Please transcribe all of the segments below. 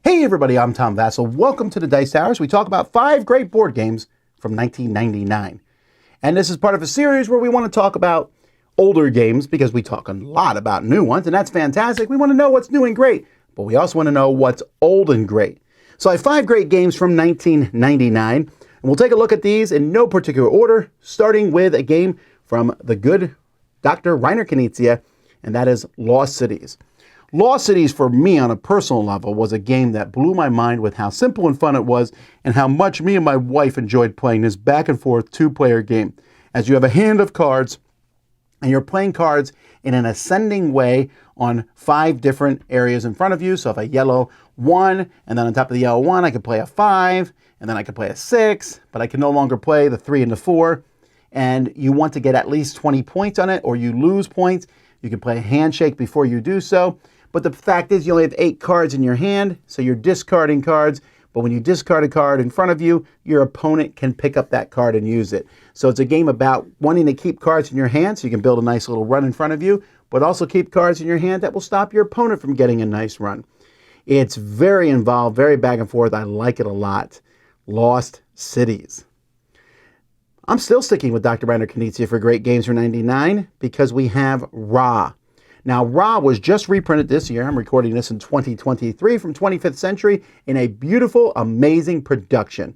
Hey everybody, I'm Tom Vasel. Welcome to the Dice Towers. We talk about 5 great board games from 1999. And this is part of a series where we want to talk about older games because we talk a lot about new ones, and that's fantastic. We want to know what's new and great, but we also want to know what's old and great. So I have 5 great games from 1999, and we'll take a look at these in no particular order, starting with a game from the good Dr. Reiner Knizia, and that is Lost Cities. Lost Cities, for me on a personal level, was a game that blew my mind with how simple and fun it was and how much me and my wife enjoyed playing this back and forth 2-player game. As you have a hand of cards and you're playing cards in an ascending way on 5 different areas in front of you. So if a yellow 1, and then on top of the yellow 1, I could play a 5, and then I could play a 6, but I can no longer play the 3 and the 4. And you want to get at least 20 points on it, or you lose points. You can play a handshake before you do so. But the fact is you only have 8 cards in your hand, so you're discarding cards. But when you discard a card in front of you, your opponent can pick up that card and use it. So it's a game about wanting to keep cards in your hand so you can build a nice little run in front of you, but also keep cards in your hand that will stop your opponent from getting a nice run. It's very involved, very back and forth. I like it a lot. Lost Cities. I'm still sticking with Dr. Reiner Knizia for great games for 99 because we have Ra. Now, Ra was just reprinted this year. I'm recording this in 2023 from 25th Century in a beautiful, amazing production.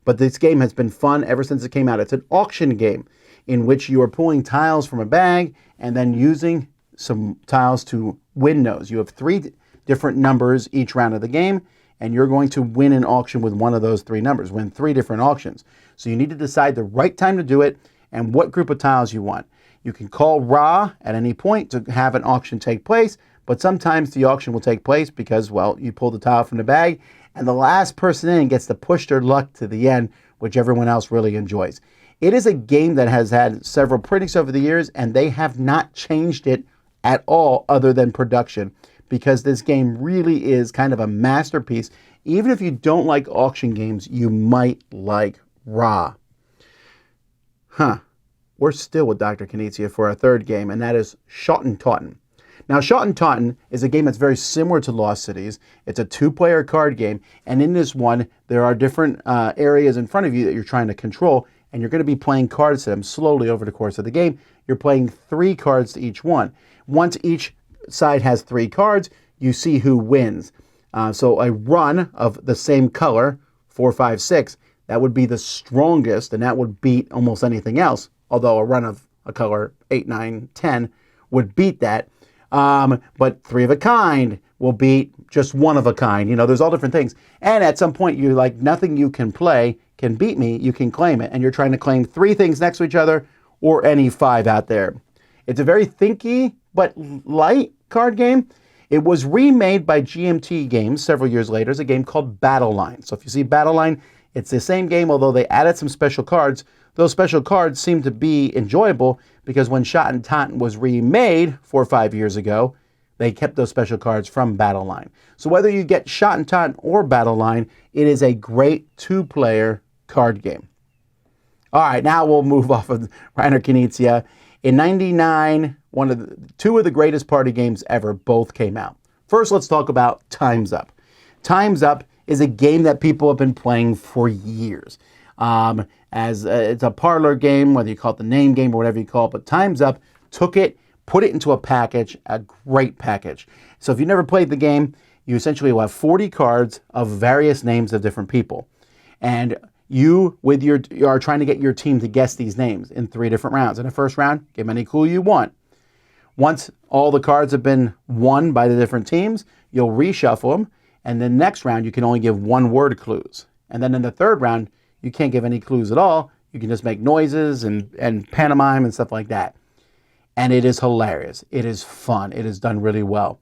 But this game has been fun ever since it came out. It's an auction game in which you are pulling tiles from a bag and then using some tiles to win those. You have 3 different numbers each round of the game, and you're going to win an auction with one of those 3 numbers, win 3 different auctions. So you need to decide the right time to do it and what group of tiles you want. You can call Ra at any point to have an auction take place, but sometimes the auction will take place because, well, you pull the tile from the bag, and the last person in gets to push their luck to the end, which everyone else really enjoys. It is a game that has had several printings over the years, and they have not changed it at all other than production, because this game really is kind of a masterpiece. Even if you don't like auction games, you might like Ra. We're still with Dr. Knizia for our 3rd game, and that is Schotten-Totten. Now, Schotten-Totten is a game that's very similar to Lost Cities. It's a 2-player card game, and in this one, there are different areas in front of you that you're trying to control, and you're going to be playing cards to them slowly over the course of the game. You're playing 3 cards to each one. Once each side has 3 cards, you see who wins. So a run of the same color, 4, 5, 6, that would be the strongest, and that would beat almost anything else. Although a run of a color 8, 9, 10 would beat that. But 3 of a kind will beat just 1 of a kind. You know, there's all different things. And at some point, you're like, nothing you can play can beat me. You can claim it. And you're trying to claim 3 things next to each other or any 5 out there. It's a very thinky but light card game. It was remade by GMT Games several years later as a game called Battle Line. So if you see Battle Line, it's the same game, although they added some special cards. Those special cards seem to be enjoyable because when Schotten-Totten was remade 4 or 5 years ago, they kept those special cards from Battle Line. So whether you get Schotten-Totten or Battle Line, it is a great 2-player card game. All right, now we'll move off of Reiner Knizia. In 99, 2 of the greatest party games ever both came out. First, let's talk about Time's Up. Time's Up is a game that people have been playing for years. It's a parlor game, whether you call it the name game or whatever you call it, but Time's Up took it, put it into a package, a great package. So if you never played the game, you essentially will have 40 cards of various names of different people. And you are trying to get your team to guess these names in 3 different rounds. In the first round, give them any clue you want. Once all the cards have been won by the different teams, you'll reshuffle them, and the next round you can only give 1-word clues. And then in the 3rd round, you can't give any clues at all. You can just make noises and pantomime and stuff like that. And it is hilarious. It is fun. It is done really well.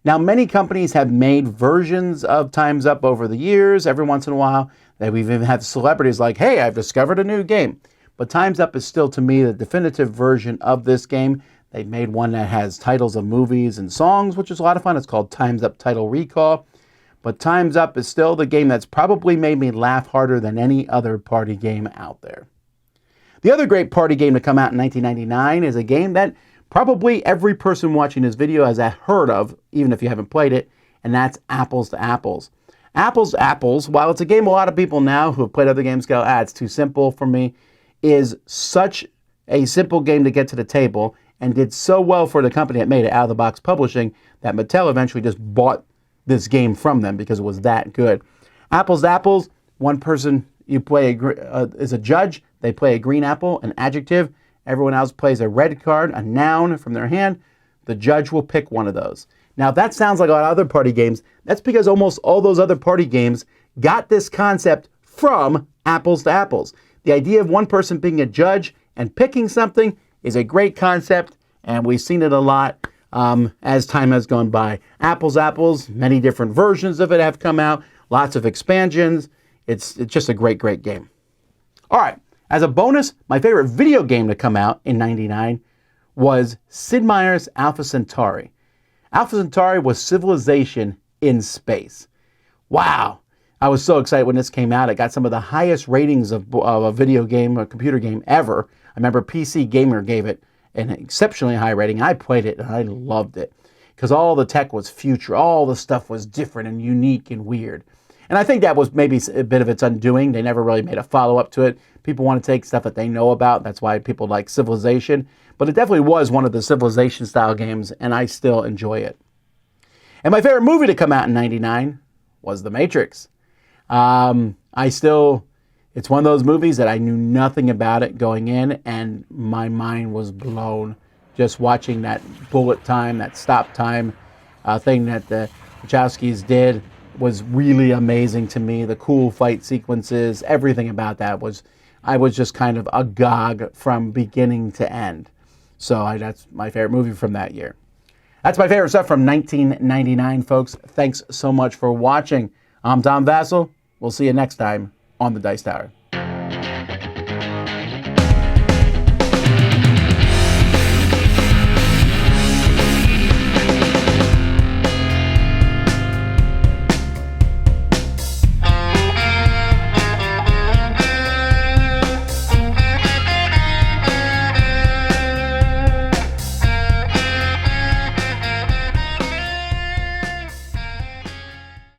Now, many companies have made versions of Time's Up over the years. Every once in a while, we've even had celebrities like, hey, I've discovered a new game. But Time's Up is still, to me, the definitive version of this game. They've made one that has titles of movies and songs, which is a lot of fun. It's called Time's Up Title Recall. But Time's Up is still the game that's probably made me laugh harder than any other party game out there. The other great party game to come out in 1999 is a game that probably every person watching this video has heard of, even if you haven't played it, and that's Apples to Apples. Apples to Apples, while it's a game a lot of people now who have played other games go, it's too simple for me, is such a simple game to get to the table and did so well for the company that made it, Out of the Box Publishing, that Mattel eventually just bought this game from them because it was that good. Apples to Apples, one person you play is a judge. They play a green apple, an adjective. Everyone else plays a red card, a noun from their hand. The judge will pick one of those. Now, if that sounds like a lot of other party games, that's because almost all those other party games got this concept from Apples to Apples. The idea of one person being a judge and picking something is a great concept, and we've seen it a lot as time has gone by. Apples, many different versions of it have come out, lots of expansions. It's just a great, great game. All right, as a bonus, my favorite video game to come out in '99 was Sid Meier's Alpha Centauri. Alpha Centauri was civilization in space. Wow. I was so excited when this came out. It got some of the highest ratings of a video game, a computer game ever. I remember PC Gamer gave it an exceptionally high rating. I played it and I loved it because all the tech was future. All the stuff was different and unique and weird. And I think that was maybe a bit of its undoing. They never really made a follow-up to it. People want to take stuff that they know about. That's why people like Civilization. But it definitely was one of the Civilization-style games, and I still enjoy it. And my favorite movie to come out in '99 was The Matrix. It's one of those movies that I knew nothing about it going in, and my mind was blown just watching that bullet time, that stop time thing that the Wachowskis did was really amazing to me. The cool fight sequences, everything about that I was just kind of agog from beginning to end. So that's my favorite movie from that year. That's my favorite stuff from 1999, folks. Thanks so much for watching. I'm Tom Vasel. We'll see you next time on the Dice Tower.